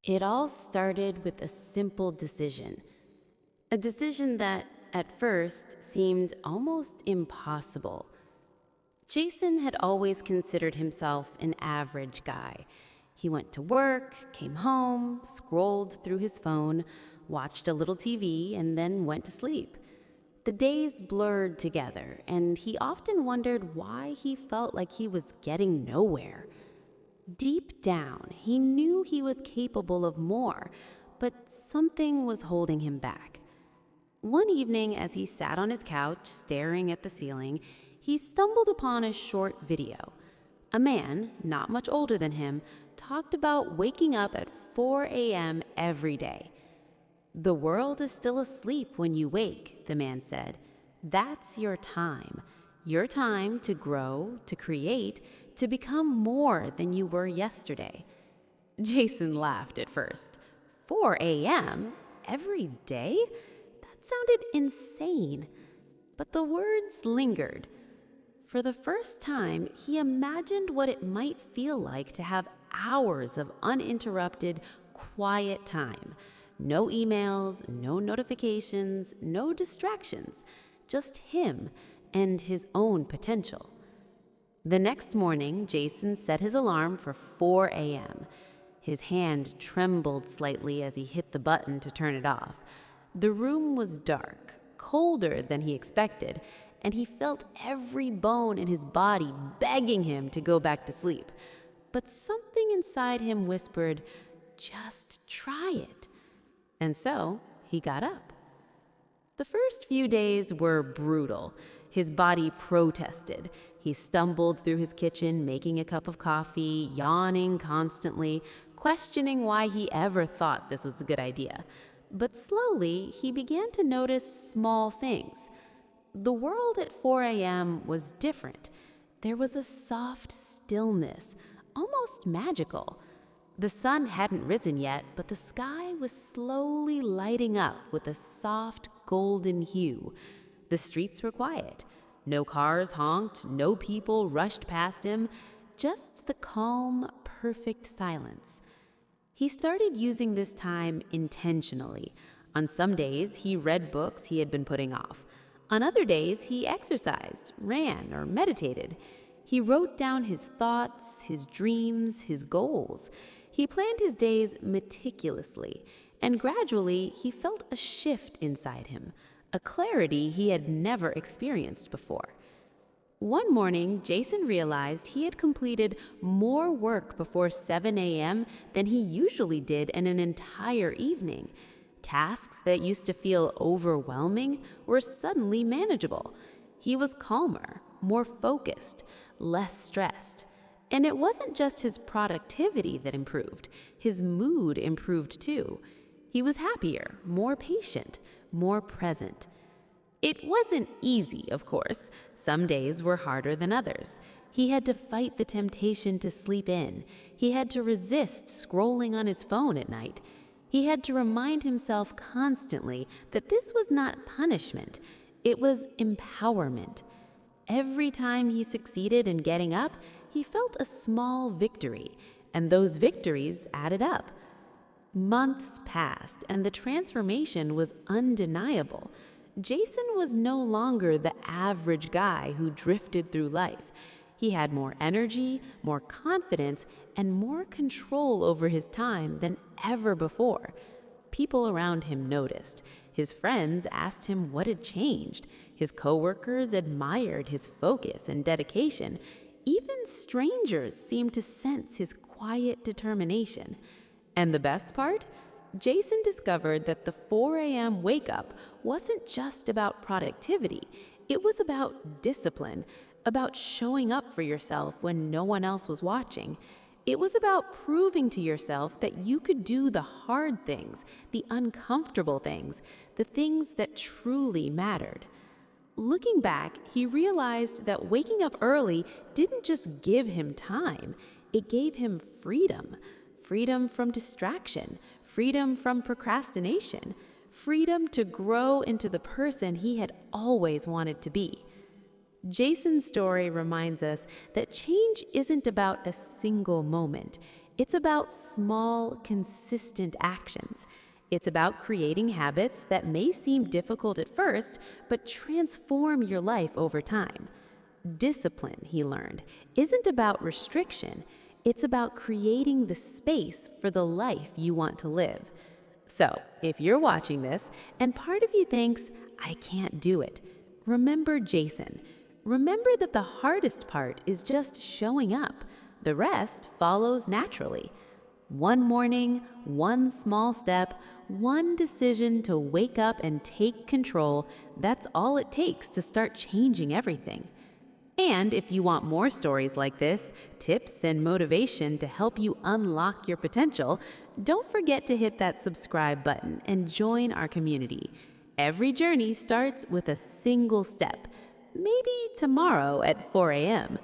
It all started with a simple decision. A decision that, at first, seemed almost impossible. Jason had always considered himself an average guy. He went to work, came home, scrolled through his phone, watched a little TV, and then went to sleep. The days blurred together, and he often wondered why he felt like he was getting nowhere. Deep down, he knew he was capable of more, but something was holding him back. One evening, as he sat on his couch staring at the ceiling, he stumbled upon a short video. A man, not much older than him, talked about waking up at 4 a.m. every day. "The world is still asleep when you wake," the man said. "That's your time. Your time to grow, to create, to become more than you were yesterday." Jason laughed at first. 4 a.m. every day? That sounded insane. But the words lingered. For the first time, he imagined what it might feel like to have hours of uninterrupted, quiet time. No emails, no notifications, no distractions. Just him and his own potential. The next morning, Jason set his alarm for 4 a.m. His hand trembled slightly as he hit the button to turn it off. The room was dark, colder than he expected, and he felt every bone in his body begging him to go back to sleep. But something inside him whispered, "Just try it." And so he got up. The first few days were brutal. His body protested. He stumbled through his kitchen, making a cup of coffee, yawning constantly, questioning why he ever thought this was a good idea. But slowly, he began to notice small things. The world at 4 a.m. was different. There was a soft stillness, almost magical. The sun hadn't risen yet, but the sky was slowly lighting up with a soft golden hue. The streets were quiet. No cars honked, no people rushed past him, just the calm, perfect silence. He started using this time intentionally. On some days, he read books he had been putting off. On other days, he exercised, ran, or meditated. He wrote down his thoughts, his dreams, his goals. He planned his days meticulously, and gradually he felt a shift inside him, a clarity he had never experienced before. One morning, Jason realized he had completed more work before 7 a.m. than he usually did in an entire evening. Tasks that used to feel overwhelming were suddenly manageable. He was calmer, more focused, less stressed. And it wasn't just his productivity that improved. His mood improved too. He was happier, more patient, more present. It wasn't easy, of course. Some days were harder than others. He had to fight the temptation to sleep in. He had to resist scrolling on his phone at night. He had to remind himself constantly that this was not punishment. It was empowerment. Every time he succeeded in getting up, he felt a small victory, and those victories added up. Months passed, and the transformation was undeniable. Jason was no longer the average guy who drifted through life. He had more energy, more confidence, and more control over his time than ever before. People around him noticed. His friends asked him what had changed. His coworkers admired his focus and dedication. Even strangers seemed to sense his quiet determination. And the best part? Jason discovered that the 4 a.m. wake-up wasn't just about productivity. It was about discipline, about showing up for yourself when no one else was watching. It was about proving to yourself that you could do the hard things, the uncomfortable things, the things that truly mattered. Looking back, he realized that waking up early didn't just give him time, it gave him freedom. Freedom from distraction, freedom from procrastination, freedom to grow into the person he had always wanted to be. Jason's story reminds us that change isn't about a single moment. It's about small, consistent actions. It's about creating habits that may seem difficult at first, but transform your life over time. Discipline, he learned, isn't about restriction. It's about creating the space for the life you want to live. So, if you're watching this and part of you thinks, I can't do it, remember Jason. Remember that the hardest part is just showing up. The rest follows naturally. One morning, one small step, one decision to wake up and take control, that's all it takes to start changing everything. And if you want more stories like this, tips and motivation to help you unlock your potential, don't forget to hit that subscribe button and join our community. Every journey starts with a single step. Maybe tomorrow at 4 a.m.